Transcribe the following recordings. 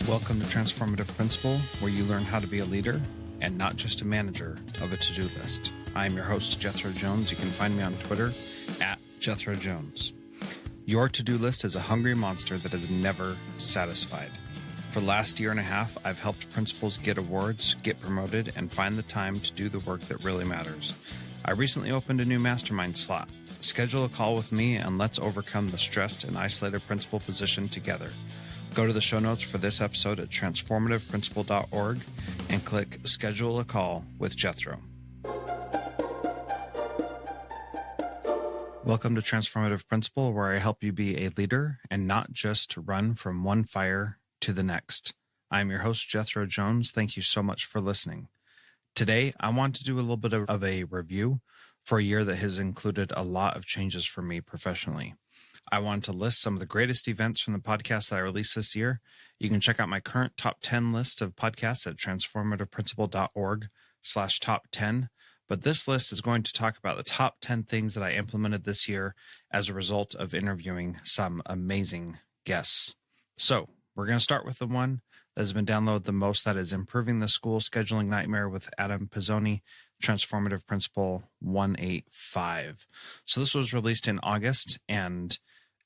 Welcome to Transformative Principal, where you learn how to be a leader and not just a manager of a to-do list. I am your host, Jethro Jones. You can find me on Twitter at Jethro Jones. Your to-do list is a hungry monster that is never satisfied. For the last year and a half, I've helped principals get awards, get promoted, and find the time to do the work that really matters. I recently opened a new mastermind slot. Schedule a call with me and let's overcome the stressed and isolated principal position together. Go to the show notes for this episode at transformativeprincipal.org and click Schedule a Call with Jethro. Welcome to Transformative Principal, where I help you be a leader and not just run from one fire to the next. I'm your host, Jethro Jones. Thank you so much for listening. Today, I want to do a little bit of a review for a year that has included a lot of changes for me professionally. I want to list some of the greatest events from the podcast that I released this year. You can check out my current top 10 list of podcasts at transformativeprincipal.org/top 10. But this list is going to talk about the top 10 things that I implemented this year as a result of interviewing some amazing guests. So we're going to start with the one that has been downloaded the most, that is Improving the School Scheduling Nightmare with Adam Pizzoni, Transformative Principal 185. So this was released in August, and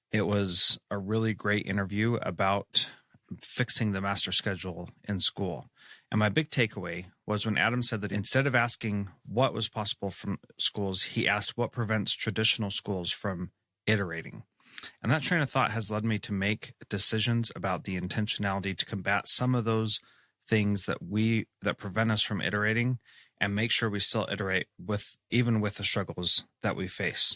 it was a really great interview about fixing the master schedule in school. And my big takeaway was when Adam said that instead of asking what was possible from schools, he asked what prevents traditional schools from iterating. And that train of thought has led me to make decisions about the intentionality to combat some of those things that prevent us from iterating and make sure we still iterate even with the struggles that we face.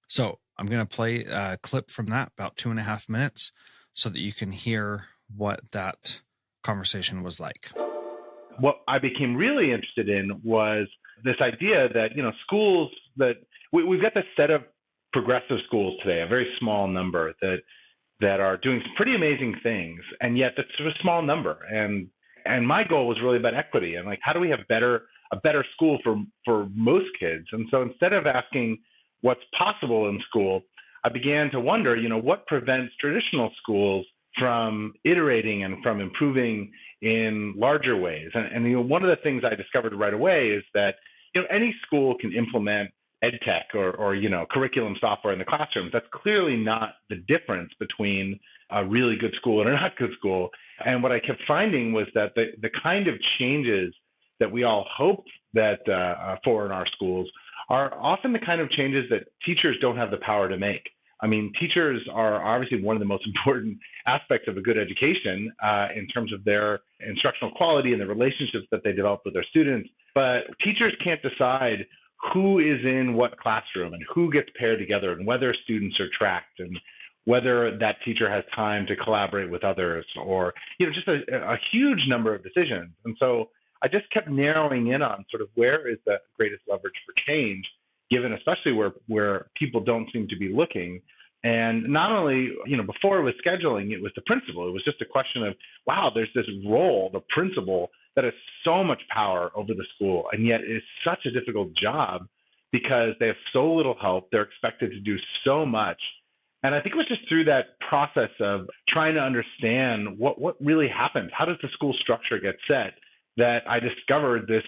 So I'm going to play a clip from that, about 2.5 minutes, so that you can hear what that conversation was like. What I became really interested in was this idea that, schools that we've got this set of progressive schools today, a very small number that are doing some pretty amazing things, and yet that's a small number. And my goal was really about equity and how do we have a better school for most kids? And so instead of asking what's possible in school, I began to wonder, what prevents traditional schools from iterating and from improving in larger ways. And one of the things I discovered right away is that, any school can implement ed tech or curriculum software in the classroom. That's clearly not the difference between a really good school and a not good school. And what I kept finding was that the kind of changes that we all hoped that for in our schools are often the kind of changes that teachers don't have the power to make. I mean, teachers are obviously one of the most important aspects of a good education in terms of their instructional quality and the relationships that they develop with their students. But teachers can't decide who is in what classroom and who gets paired together and whether students are tracked and whether that teacher has time to collaborate with others or, just a huge number of decisions. And so I just kept narrowing in on sort of where is the greatest leverage for change, given especially where people don't seem to be looking. And not only, before it was scheduling, it was the principal. It was just a question of, wow, there's this role, the principal, that has so much power over the school, and yet it's such a difficult job because they have so little help. They're expected to do so much. And I think it was just through that process of trying to understand what really happens. How does the school structure get set? That I discovered this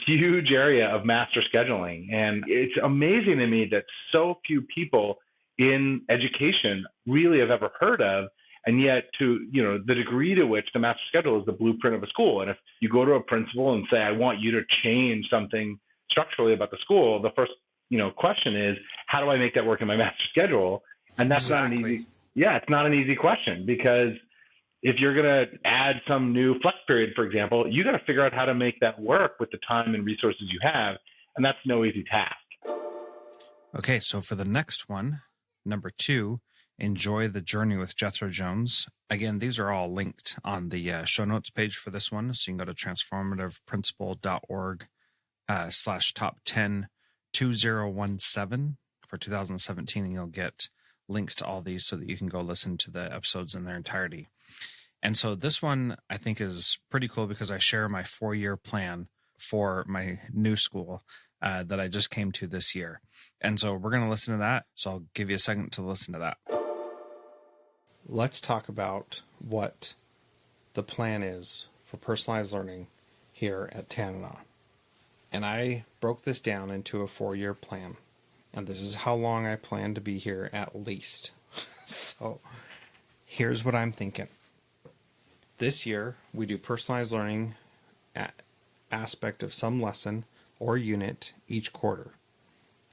huge area of master scheduling. And it's amazing to me that so few people in education really have ever heard of. And yet to, the degree to which the master schedule is the blueprint of a school. And if you go to a principal and say, I want you to change something structurally about the school, the first, question is, how do I make that work in my master schedule? And that's Exactly. it's not an easy question, because if you're going to add some new flex period, for example, you got to figure out how to make that work with the time and resources you have. And that's no easy task. Okay, so for the next one, number 2, enjoy the journey with Jethro Jones. Again, these are all linked on the show notes page for this one. So you can go to transformativeprincipal.org/top 10 2017 for 2017, and you'll get links to all these so that you can go listen to the episodes in their entirety. And so this one I think is pretty cool because I share my 4-year plan for my new school that I just came to this year. And so we're going to listen to that. So I'll give you a second to listen to that. Let's talk about what the plan is for personalized learning here at Tanana. And I broke this down into a 4-year plan. And this is how long I plan to be here at least. So here's what I'm thinking. This year, we do personalized learning aspect of some lesson or unit each quarter.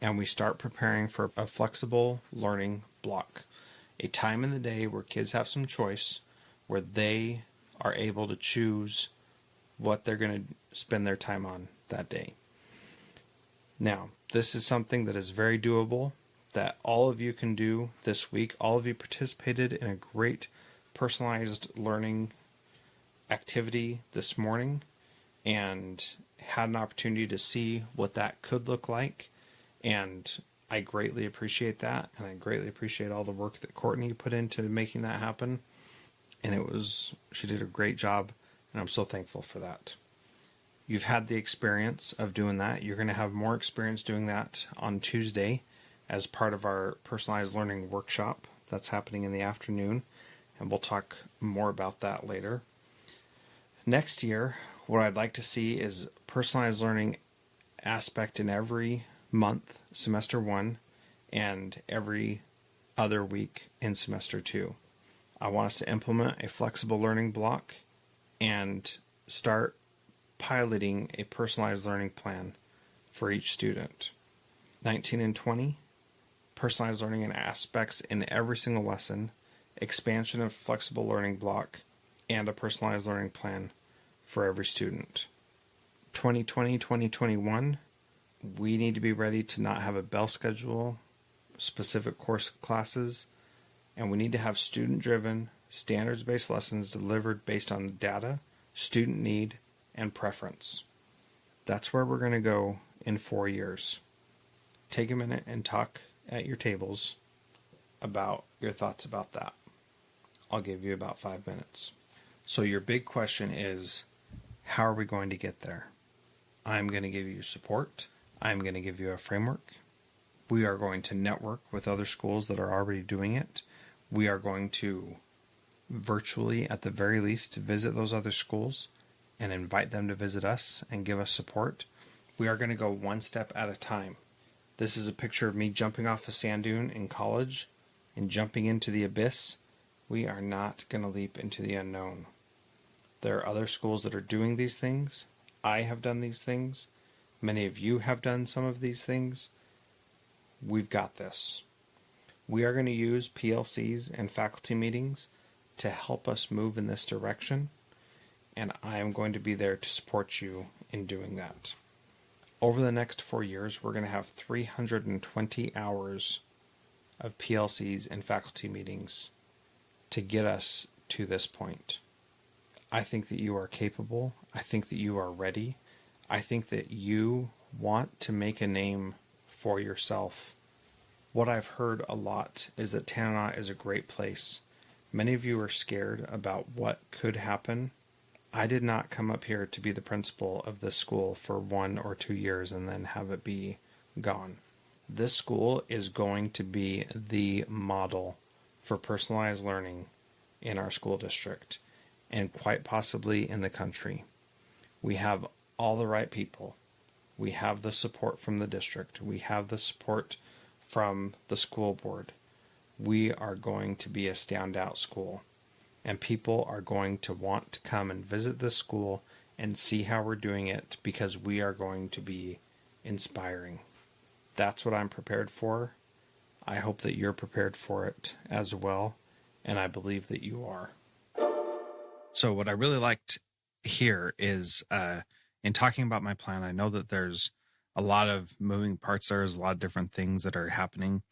And we start preparing for a flexible learning block, a time in the day where kids have some choice, where they are able to choose what they're going to spend their time on that day. Now, this is something that is very doable, that all of you can do this week. All of you participated in a great personalized learning activity this morning and had an opportunity to see what that could look like. And I greatly appreciate that. And I greatly appreciate all the work that Courtney put into making that happen. And she did a great job. And I'm so thankful for that. You've had the experience of doing that. You're going to have more experience doing that on Tuesday as part of our personalized learning workshop that's happening in the afternoon. And we'll talk more about that later. Next year, what I'd like to see is personalized learning aspect in every month, semester 1, and every other week in semester 2. I want us to implement a flexible learning block and start piloting a personalized learning plan for each student. 19 and 20, personalized learning and aspects in every single lesson, expansion of flexible learning block, and a personalized learning plan for every student. 2020, 2021, we need to be ready to not have a bell schedule, specific course classes, and we need to have student-driven, standards-based lessons delivered based on data, student need, and preference. That's where we're going to go in 4 years. Take a minute and talk at your tables about your thoughts about that. I'll give you about 5 minutes. So your big question is, how are we going to get there? I'm going to give you support. I'm going to give you a framework. We are going to network with other schools that are already doing it. We are going to virtually, at the very least, visit those other schools and invite them to visit us and give us support. We are going to go one step at a time. This is a picture of me jumping off a sand dune in college and jumping into the abyss. We are not going to leap into the unknown. There are other schools that are doing these things. I have done these things. Many of you have done some of these things. We've got this. We are going to use PLCs and faculty meetings to help us move in this direction, and I am going to be there to support you in doing that. Over the next 4 years, we're going to have 320 hours of PLCs and faculty meetings to get us to this point. I think that you are capable. I think that you are ready. I think that you want to make a name for yourself. What I've heard a lot is that Tanana is a great place. Many of you are scared about what could happen. I did not come up here to be the principal of this school for 1 or 2 years and then have it be gone. This school is going to be the model for personalized learning in our school district and quite possibly in the country. We have all the right people. We have the support from the district. We have the support from the school board. We are going to be a standout school, and people are going to want to come and visit this school and see how we're doing it because we are going to be inspiring. That's what I'm prepared for. I hope that you're prepared for it as well, and I believe that you are. So what I really liked here is in talking about my plan, I know that there's a lot of moving parts. There's a lot of different things that are happening.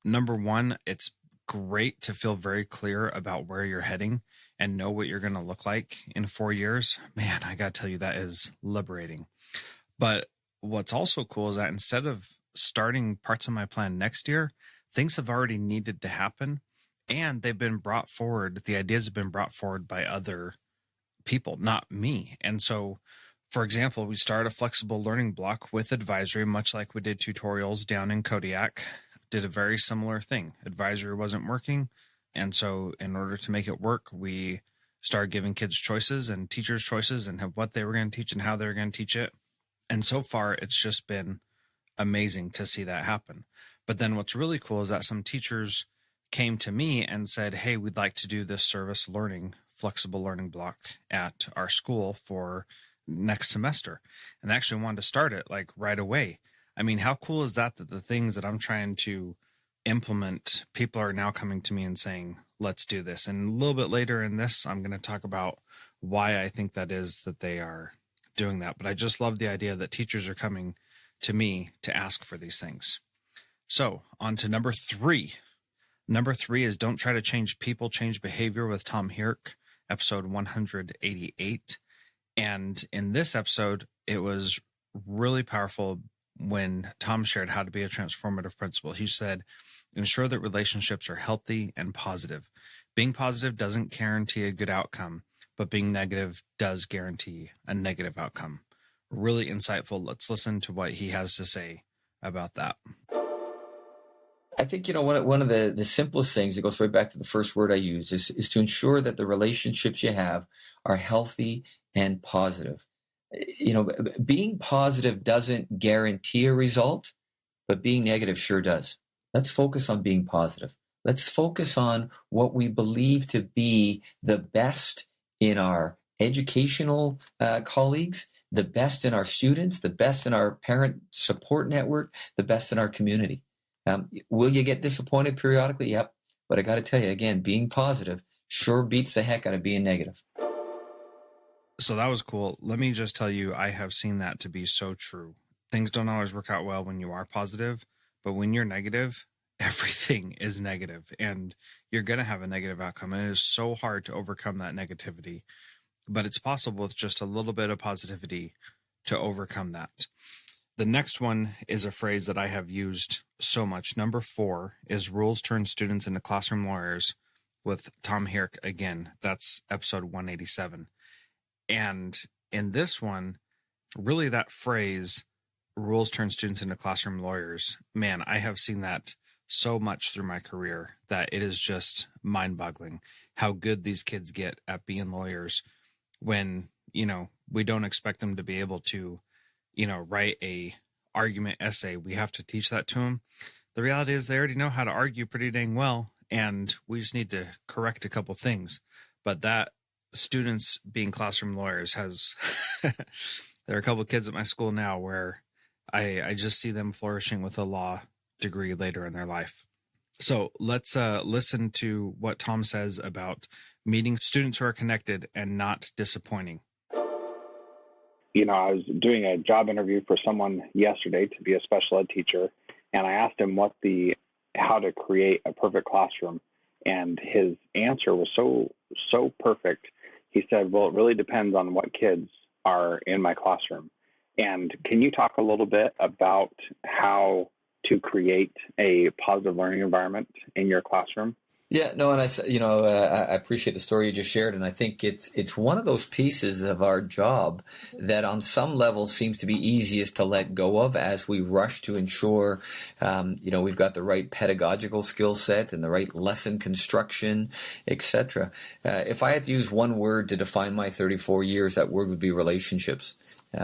Number one, it's great to feel very clear about where you're heading and know what you're going to look like in 4 years. Man, I got to tell you, that is liberating. But what's also cool is that instead of starting parts of my plan next year, things have already needed to happen, and they've been brought forward. The ideas have been brought forward by other people, not me. And so, for example, we started a flexible learning block with advisory, much like we did tutorials down in Kodiak. Did a very similar thing. Advisory wasn't working. And so in order to make it work, we started giving kids choices and teachers choices and what they were going to teach and how they were going to teach it. And so far, it's just been amazing to see that happen. But then what's really cool is that some teachers came to me and said, hey, we'd like to do this service learning, flexible learning block at our school for next semester. And they actually wanted to start it like right away. I mean, how cool is that the things that I'm trying to implement, people are now coming to me and saying, let's do this. And a little bit later in this, I'm going to talk about why I think that is that they are doing that. But I just love the idea that teachers are coming to me to ask for these things. So on to number 3. Number 3 is Don't Try to Change People, Change Behavior with Tom Hirk, episode 188. And in this episode, it was really powerful when Tom shared how to be a transformative principal. He said, ensure that relationships are healthy and positive. Being positive doesn't guarantee a good outcome, but being negative does guarantee a negative outcome. Really insightful. Let's listen to what he has to say about that. I think, one of the simplest things, it goes right back to the first word I use, is to ensure that the relationships you have are healthy and positive. Being positive doesn't guarantee a result, but being negative sure does. Let's focus on being positive. Let's focus on what we believe to be the best in our educational colleagues, the best in our students, the best in our parent support network, the best in our community. Will you get disappointed periodically? Yep. But I got to tell you, again, being positive sure beats the heck out of being negative. So that was cool. Let me just tell you, I have seen that to be so true. Things don't always work out well when you are positive, but when you're negative, everything is negative and you're going to have a negative outcome. And it is so hard to overcome that negativity, but it's possible with just a little bit of positivity to overcome that. The next one is a phrase that I have used so much. Number 4 is rules turn students into classroom lawyers with Tom Hirk again. That's episode 187. And in this one, really that phrase, rules turn students into classroom lawyers, man, I have seen that so much through my career that it is just mind-boggling how good these kids get at being lawyers when, we don't expect them to be able to write a argument essay. We have to teach that to them. The reality is they already know how to argue pretty dang well, and we just need to correct a couple things. But that students being classroom lawyers has, there are a couple of kids at my school now where I just see them flourishing with a law degree later in their life. So let's listen to what Tom says about meeting students who are connected and not disappointing. I was doing a job interview for someone yesterday to be a special ed teacher, and I asked him how to create a perfect classroom, and his answer was so perfect. He said, well, it really depends on what kids are in my classroom. And can you talk a little bit about how to create a positive learning environment in your classroom? Yeah, no, and I appreciate the story you just shared, and I think it's one of those pieces of our job that on some level seems to be easiest to let go of as we rush to ensure, we've got the right pedagogical skill set and the right lesson construction, etc. If I had to use one word to define my 34 years, that word would be relationships.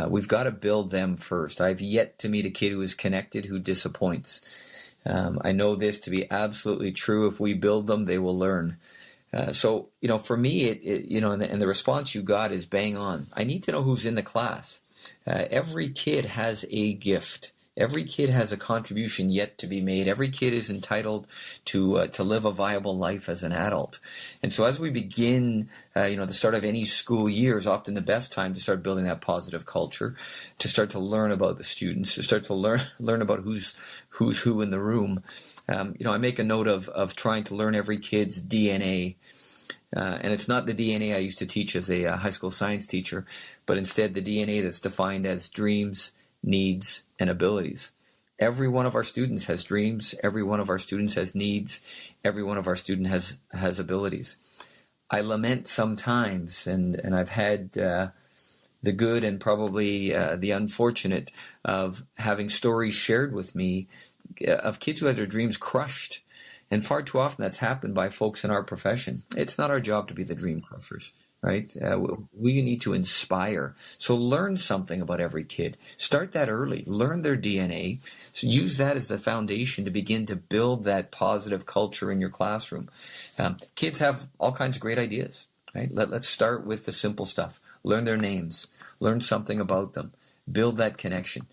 We've got to build them first. I've yet to meet a kid who is connected who disappoints. I know this to be absolutely true. If we build them, they will learn. So, for me, and the response you got is bang on. I need to know who's in the class. Every kid has a gift. Every kid has a contribution yet to be made. Every kid is entitled to live a viable life as an adult. And so as we begin, the start of any school year is often the best time to start building that positive culture, to start to learn about the students, to start to learn about who's who in the room. I make a note of trying to learn every kid's DNA. And it's not the DNA I used to teach as a high school science teacher, but instead the DNA that's defined as dreams, needs, and abilities. Every one of our students has dreams. Every one of our students has needs. Every one of our students has abilities. I lament sometimes, and I've had the good and probably the unfortunate of having stories shared with me of kids who had their dreams crushed. And far too often that's happened by folks in our profession. It's not our job to be the dream crushers. right? We need to inspire. So learn something about every kid. Start that early. Learn their DNA. So use that as the foundation to begin to build that positive culture in your classroom. Kids have all kinds of great ideas, right? Let's start with the simple stuff. Learn their names. Learn something about them. Build that connection.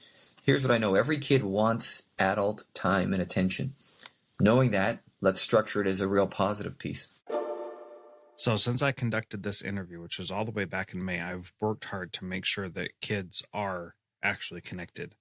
Here's what I know. Every kid wants adult time and attention. Knowing that, let's structure it as a real positive piece. So since I conducted this interview, which was all the way back in May, I've worked hard to make sure that kids are actually connected.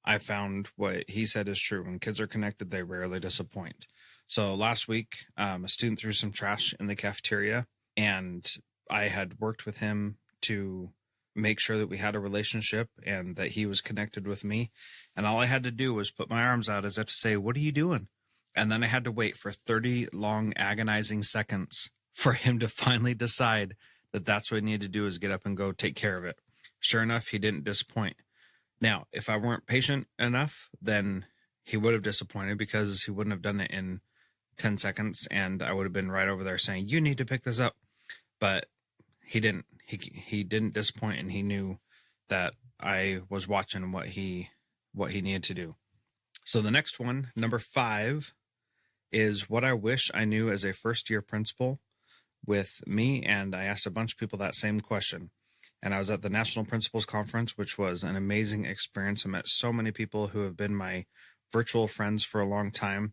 I found what he said is true. When kids are connected, they rarely disappoint. So last week, a student threw some trash in the cafeteria, and I had worked with him to make sure that we had a relationship and that he was connected with me. And all I had to do was put my arms out as if to say, "What are you doing?" And then I had to wait for 30 long, agonizing seconds for him to finally decide that that's what he needed to do, is get up and go take care of it. Sure enough, he didn't disappoint. Now, if I weren't patient enough, then he would have disappointed, because he wouldn't have done it in 10 seconds, and I would have been right over there saying, "You need to pick this up." But he didn't. He didn't disappoint, and he knew that I was watching what he needed to do. So the next one, number 5, is what I wish I knew as a first-year principal with me, and I asked a bunch of people that same question. And I was at the National Principals Conference, which was an amazing experience. I met so many people who have been my virtual friends for a long time,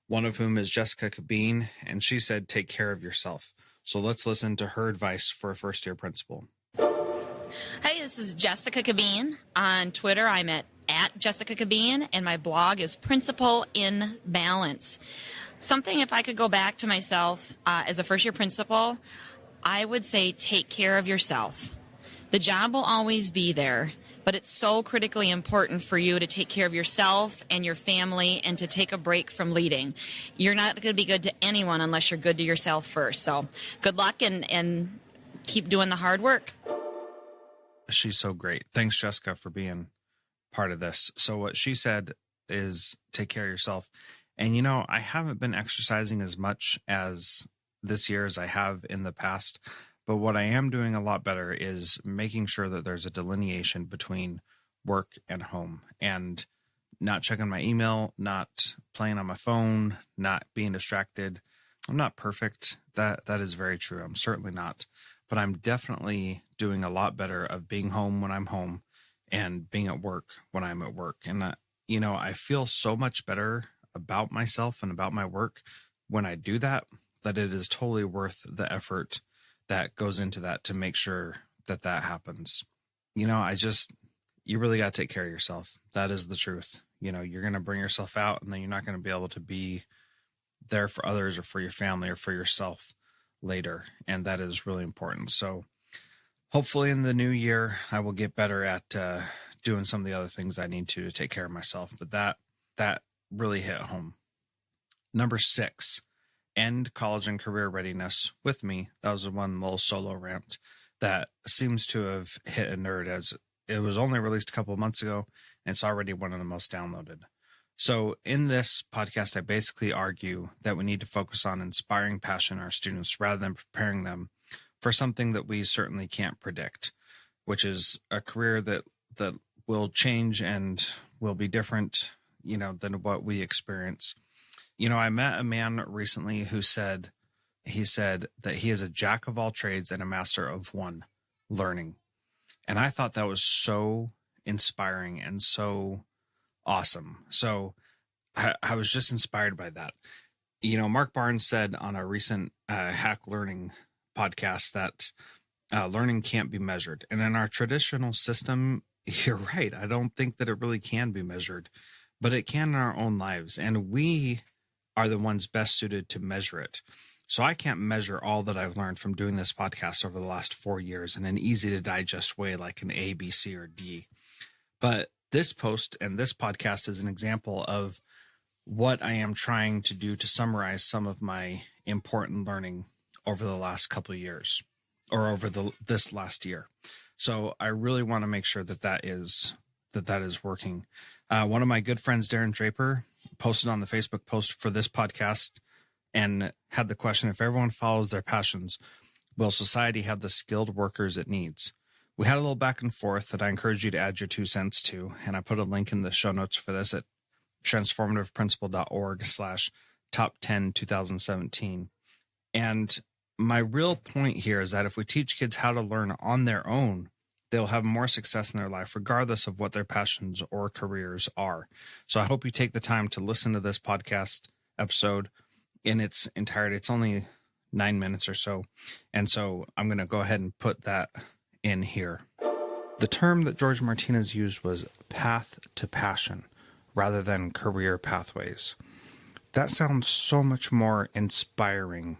one of whom is Jessica Cabine, and she said, "Take care of yourself." So let's listen to her advice for a first-year principal. Hey, this is Jessica Cabine. On Twitter, I'm at Jessica Cabine, and my blog is Principal in Balance. Something, if I could go back to myself as a first-year principal, I would say take care of yourself. The job will always be there, but it's so critically important for you to take care of yourself and your family and to take a break from leading. You're not going to be good to anyone unless you're good to yourself first. So good luck and keep doing the hard work. She's so great. Thanks, Jessica, for being part of this. So what she said is take care of yourself. And, you know, I haven't been exercising as much as this year as I have in the past. But what I am doing a lot better is making sure that there's a delineation between work and home, and not checking my email, not playing on my phone, not being distracted. I'm not perfect. That is very true. I'm certainly not. But I'm definitely doing a lot better of being home when I'm home and being at work when I'm at work. And, you know, I feel so much better about myself and about my work when I do that, that it is totally worth the effort that goes into that to make sure that that happens. You know, you really got to take care of yourself. That is the truth. You know, you're going to bring yourself out, and then you're not going to be able to be there for others or for your family or for yourself later. And that is really important. So hopefully in the new year, I will get better at doing some of the other things I need to take care of myself. But that really hit home. Number 6, end college and career readiness with me. That was one little solo rant that seems to have hit a nerd, as it was only released a couple of months ago, and it's already one of the most downloaded. So in this podcast, I basically argue that we need to focus on inspiring passion in our students rather than preparing them for something that we certainly can't predict, which is a career that will change and will be different, you know, than what we experience. You know, I met a man recently who said that he is a jack of all trades and a master of one, learning. And I thought that was so inspiring and so awesome. So I was just inspired by that. You know, Mark Barnes said on a recent Hack Learning podcast that learning can't be measured. And in our traditional system, you're right. I don't think that it really can be measured, but it can in our own lives. And we are the ones best suited to measure it. So I can't measure all that I've learned from doing this podcast over the last 4 years in an easy to digest way like an A, B, C, or D. But this post and this podcast is an example of what I am trying to do to summarize some of my important learning over the last couple of years, or over this last year. So I really want to make sure that is working. One of my good friends, Darren Draper, posted on the Facebook post for this podcast and had the question: if everyone follows their passions, Will society have the skilled workers it needs? We had a little back and forth that I encourage you to add your 2 cents to, and I put a link in the show notes for this at transformativeprincipal.org/top10 2017. And my real point here is that if we teach kids how to learn on their own, they'll have more success in their life, regardless of what their passions or careers are. So I hope you take the time to listen to this podcast episode in its entirety. It's only 9 minutes or so. And so I'm going to go ahead and put that in here. The term that George Martinez used was path to passion rather than career pathways. That sounds so much more inspiring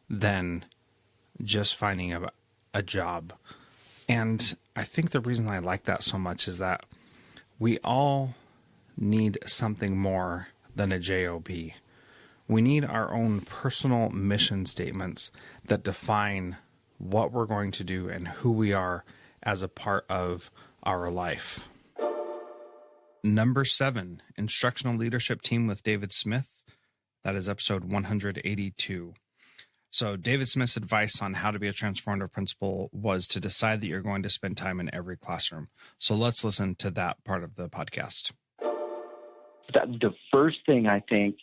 than just finding a job. And I think the reason I like that so much is that we all need something more than a job. We need our own personal mission statements that define what we're going to do and who we are as a part of our life. Number 7, Instructional Leadership Team with David Smith. That is episode 182. So David Smith's advice on how to be a transformative principal was to decide that you're going to spend time in every classroom. So let's listen to that part of the podcast. The first thing I think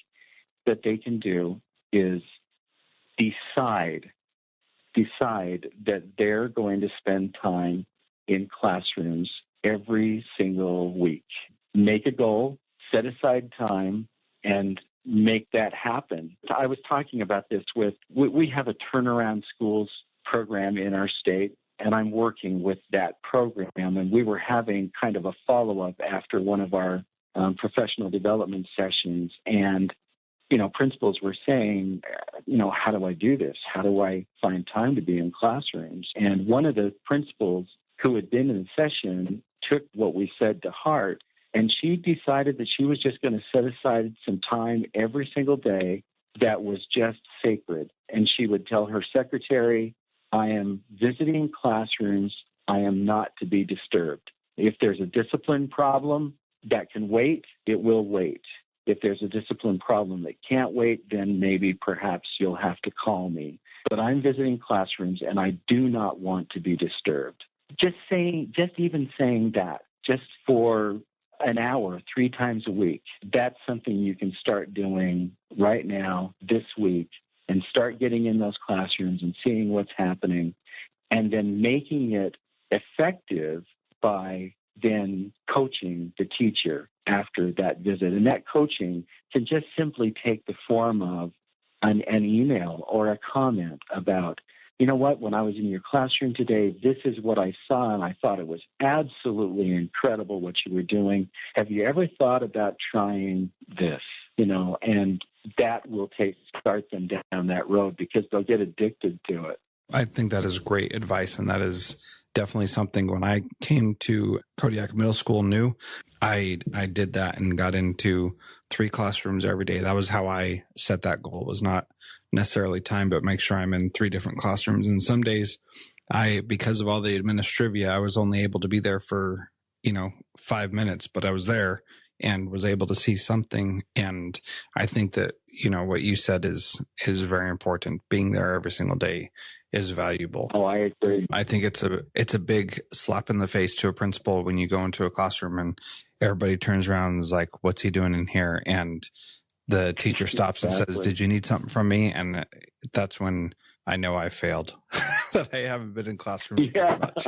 that they can do is decide that they're going to spend time in classrooms every single week. Make a goal, set aside time, and make that happen. I was talking about this we have a turnaround schools program in our state, and I'm working with that program, and we were having kind of a follow-up after one of our professional development sessions, and principals were saying, how do I do this? How do I find time to be in classrooms? And one of the principals who had been in the session took what we said to heart, and she decided that she was just going to set aside some time every single day that was just sacred. And she would tell her secretary, I am visiting classrooms. I am not to be disturbed. If there's a discipline problem that can wait, it will wait. If there's a discipline problem that can't wait, then maybe perhaps you'll have to call me. But I'm visiting classrooms and I do not want to be disturbed. Just even saying that, just for an hour, 3 times a week, that's something you can start doing right now, this week, and start getting in those classrooms and seeing what's happening, and then making it effective by then coaching the teacher after that visit. And that coaching can just simply take the form of an email or a comment about, you know what, when I was in your classroom today, this is what I saw, and I thought it was absolutely incredible what you were doing. Have you ever thought about trying this? And that will start them down that road, because they'll get addicted to it. I think that is great advice, and that is definitely something. When I came to Kodiak Middle School new, I did that and got into 3 classrooms every day. That was how I set that goal. It was not necessarily time, but make sure I'm in 3 different classrooms. And some days because of all the administrivia, I was only able to be there for, 5 minutes, but I was there and was able to see something. And I think that, what you said is very important. Being there every single day is valuable. Oh, I agree. I think it's a big slap in the face to a principal when you go into a classroom and everybody turns around and is like, what's he doing in here? And the teacher stops and says, did you need something from me? And that's when I know I failed, that I haven't been in classrooms very much.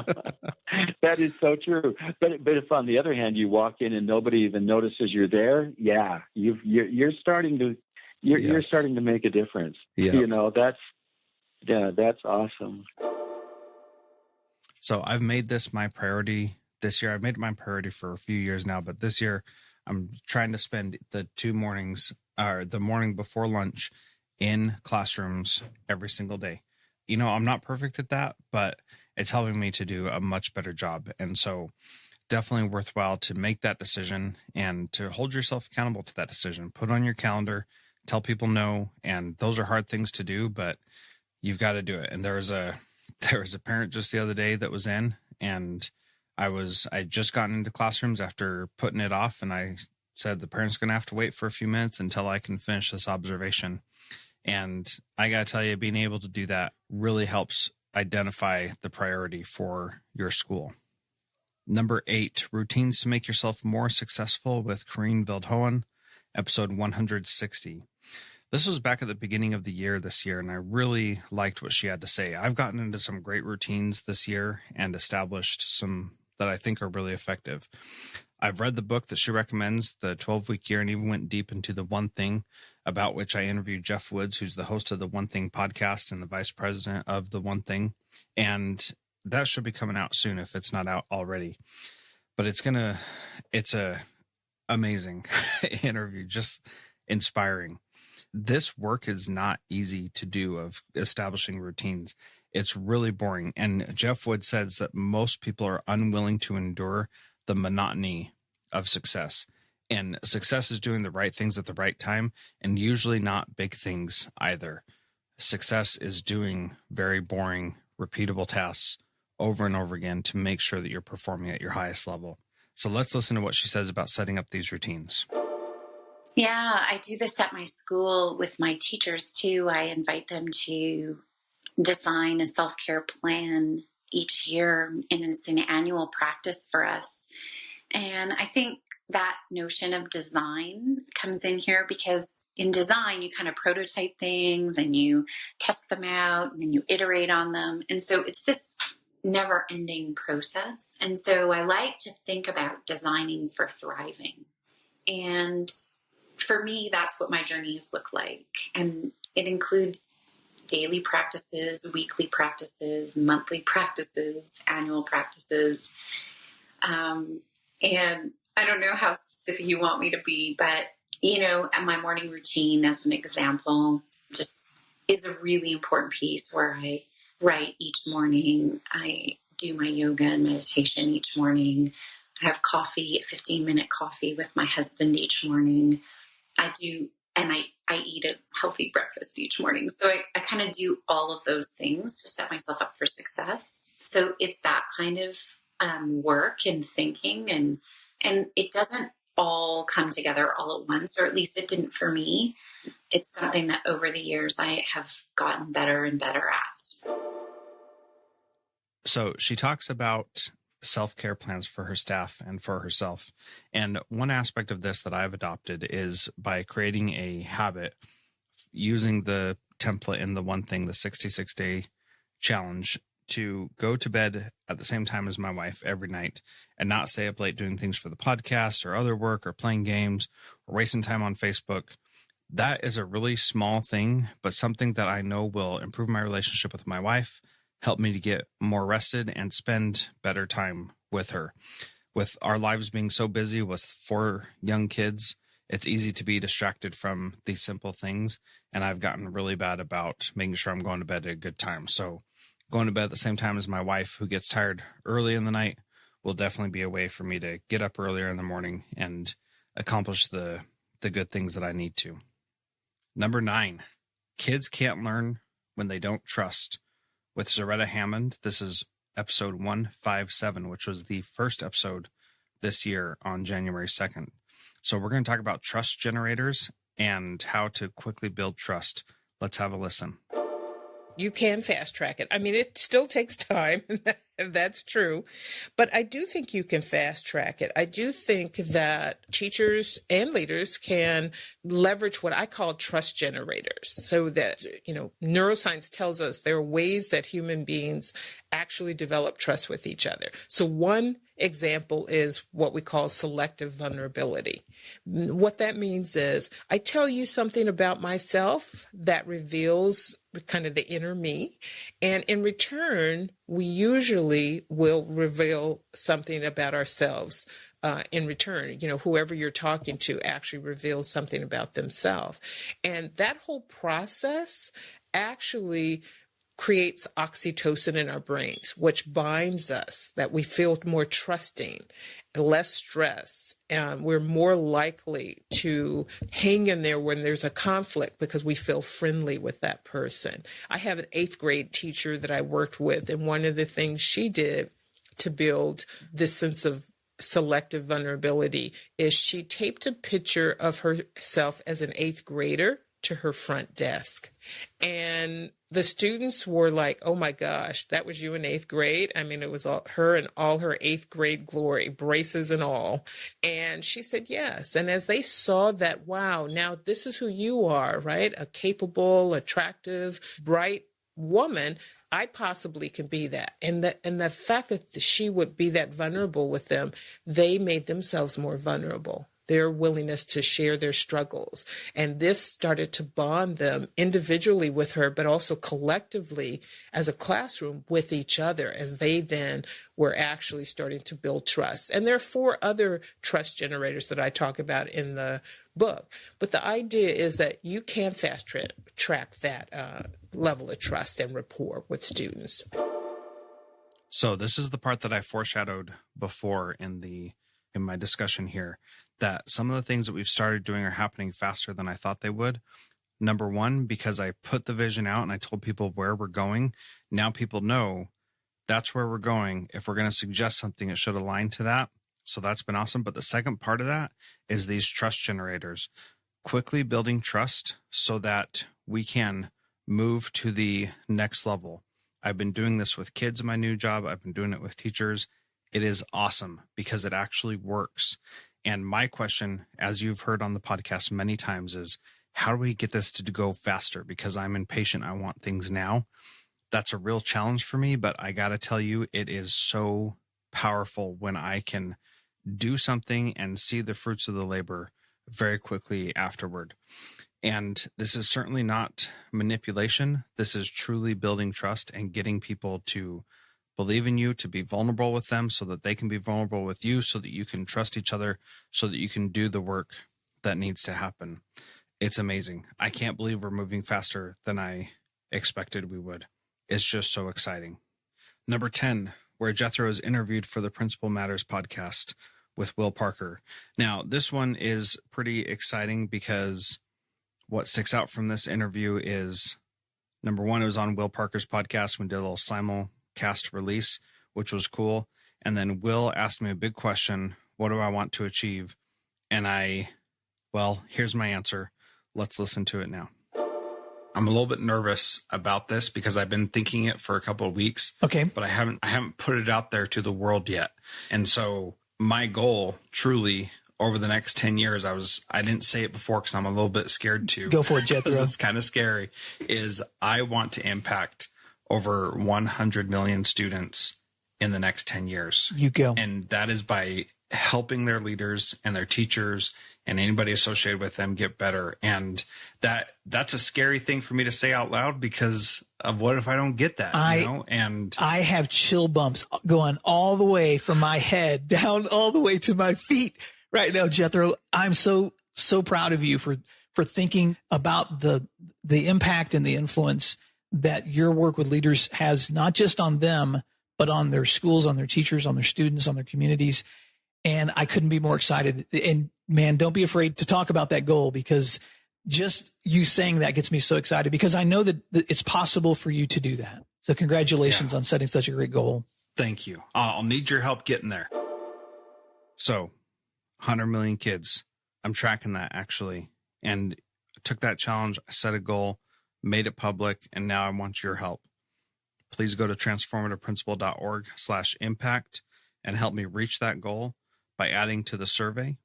That is so true. But if on the other hand, you walk in and nobody even notices you're there, you're starting to make a difference. Yeah. That's awesome. So I've made this my priority this year. I've made it my priority for a few years now, but this year I'm trying to spend the 2 mornings, or the morning before lunch, in classrooms every single day. I'm not perfect at that, but it's helping me to do a much better job. And so definitely worthwhile to make that decision and to hold yourself accountable to that decision. Put it on your calendar, tell people no. And those are hard things to do, but you've got to do it. And there was a parent just the other day that was in, and I just gotten into classrooms after putting it off. And I said, the parent's going to have to wait for a few minutes until I can finish this observation. And I got to tell you, being able to do that really helps identify the priority for your school. Number 8, routines to make yourself more successful with Corrine Veldhoen, episode 160. This was back at the beginning of the year this year, and I really liked what she had to say. I've gotten into some great routines this year and established some that I think are really effective. I've read the book that she recommends, The 12-Week Year, and even went deep into the One Thing, about which I interviewed Jeff Woods, who's the host of the One Thing podcast and the vice president of the One Thing. And that should be coming out soon if it's not out already. But it's a amazing interview, just inspiring. This work is not easy to do, of establishing routines. It's really boring. And Jeff Wood says that most people are unwilling to endure the monotony of success. And success is doing the right things at the right time, and usually not big things either. Success is doing very boring, repeatable tasks over and over again to make sure that you're performing at your highest level. So let's listen to what she says about setting up these routines. Yeah, I do this at my school with my teachers too. I invite them to design a self-care plan each year, and it's an annual practice for us. And I think that notion of design comes in here because in design, you kind of prototype things and you test them out and then you iterate on them. And so it's this never-ending process. And so I like to think about designing for thriving. And for me, that's what my journeys look like. And it includes daily practices, weekly practices, monthly practices, annual practices. And I don't know how specific you want me to be, but, my morning routine, as an example, just is a really important piece where I write each morning. I do my yoga and meditation each morning. I have coffee, a 15-minute coffee with my husband each morning. I eat a healthy breakfast each morning. So I kind of do all of those things to set myself up for success. So it's that kind of work and thinking, and it doesn't all come together all at once, or at least it didn't for me. It's something that over the years I have gotten better and better at. So she talks about self-care plans for her staff and for herself. And one aspect of this that I've adopted is by creating a habit using the template in the One Thing, the 66-day challenge, to go to bed at the same time as my wife every night and not stay up late doing things for the podcast or other work or playing games or wasting time on Facebook. That is a really small thing, but something that I know will improve my relationship with my wife, help me to get more rested and spend better time with her. With our lives being so busy with 4 young kids, it's easy to be distracted from these simple things. And I've gotten really bad about making sure I'm going to bed at a good time. So going to bed at the same time as my wife, who gets tired early in the night, will definitely be a way for me to get up earlier in the morning and accomplish the good things that I need to. Number 9, kids can't learn when they don't trust. With Zaretta Hammond, this is episode 157, which was the first episode this year on January 2nd. So we're going to talk about trust generators and how to quickly build trust. Let's have a listen. You can fast track it. I mean, it still takes time. That's true. But I do think you can fast track it. I do think that teachers and leaders can leverage what I call trust generators, so that, neuroscience tells us there are ways that human beings actually develop trust with each other. So one example is what we call selective vulnerability. What that means is I tell you something about myself that reveals kind of the inner me. And in return, we usually will reveal something about ourselves in return. Whoever you're talking to actually reveals something about themselves. And that whole process actually creates oxytocin in our brains, which binds us, that we feel more trusting, less stress, and we're more likely to hang in there when there's a conflict because we feel friendly with that person. I have an 8th grade teacher that I worked with, and one of the things she did to build this sense of selective vulnerability is she taped a picture of herself as an 8th grader to her front desk. And the students were like, oh my gosh, that was you in 8th grade? I mean, it was her in all her 8th grade glory, braces and all. And she said, yes. And as they saw that, wow, now this is who you are, right? A capable, attractive, bright woman, I possibly can be that. And the fact that she would be that vulnerable with them, they made themselves more vulnerable. Their willingness to share their struggles. And this started to bond them individually with her, but also collectively as a classroom with each other, as they then were actually starting to build trust. And there are 4 other trust generators that I talk about in the book. But the idea is that you can fast track that level of trust and rapport with students. So this is the part that I foreshadowed before in my discussion here, that some of the things that we've started doing are happening faster than I thought they would. Number one, because I put the vision out and I told people where we're going. Now people know that's where we're going. If we're going to suggest something, it should align to that. So that's been awesome. But the second part of that is these trust generators, quickly building trust so that we can move to the next level. I've been doing this with kids in my new job. I've been doing it with teachers. It is awesome because it actually works. And my question, as you've heard on the podcast many times, is how do we get this to go faster? Because I'm impatient. I want things now. That's a real challenge for me, but I got to tell you, it is so powerful when I can do something and see the fruits of the labor very quickly afterward. And this is certainly not manipulation. This is truly building trust and getting people to believe in you, to be vulnerable with them so that they can be vulnerable with you, so that you can trust each other, so that you can do the work that needs to happen. It's amazing. I can't believe we're moving faster than I expected we would. It's just so exciting. Number 10, where Jethro is interviewed for the Principal Matters podcast with Will Parker. Now, this one is pretty exciting because what sticks out from this interview is, number one, it was on Will Parker's podcast. We did a little simulcast release, which was cool. And then Will asked me a big question. What do I want to achieve? And here's my answer. Let's listen to it now. I'm a little bit nervous about this because I've been thinking it for a couple of weeks. Okay. But I haven't put it out there to the world yet. And so my goal truly over the next 10 years, I didn't say it before because I'm a little bit scared to. Go for it, Jethro. It's kind of scary, is I want to impact over 100 million students in the next 10 years. You go. And that is by helping their leaders and their teachers and anybody associated with them get better. And that's a scary thing for me to say out loud because of what if I don't get that, And I have chill bumps going all the way from my head down all the way to my feet right now, Jethro. I'm so proud of you for thinking about the impact and the influence that your work with leaders has, not just on them, but on their schools, on their teachers, on their students, on their communities. And I couldn't be more excited. And man, don't be afraid to talk about that goal, because just you saying that gets me so excited, because I know that it's possible for you to do that. So congratulations on setting such a great goal. Thank you. I'll need your help getting there. So 100 million kids, I'm tracking that actually. And I took that challenge. I set a goal, made it public, and now I want your help. Please go to transformativeprincipal.org/impact and help me reach that goal by adding to the survey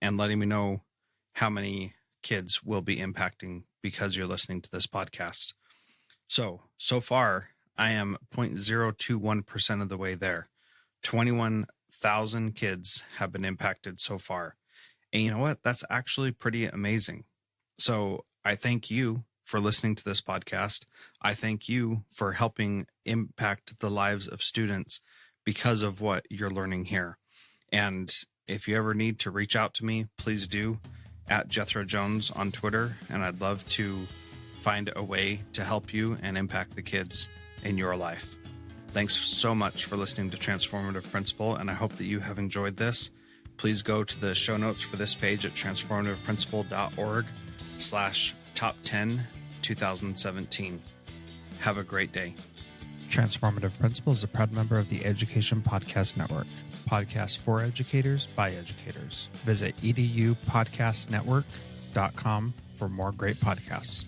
and letting me know how many kids will be impacting because you're listening to this podcast. So far, I am 0.021% of the way there. 21,000 kids have been impacted so far. And you know what? That's actually pretty amazing. So I thank you for listening to this podcast. I thank you for helping impact the lives of students because of what you're learning here. And if you ever need to reach out to me, please do, at Jethro Jones on Twitter. And I'd love to find a way to help you and impact the kids in your life. Thanks so much for listening to Transformative Principal, and I hope that you have enjoyed this. Please go to the show notes for this page at transformativeprincipal.org/top10-2017. Have a great day. Transformative Principal is a proud member of the Education Podcast Network. Podcasts for educators by educators. Visit edupodcastnetwork.com for more great podcasts.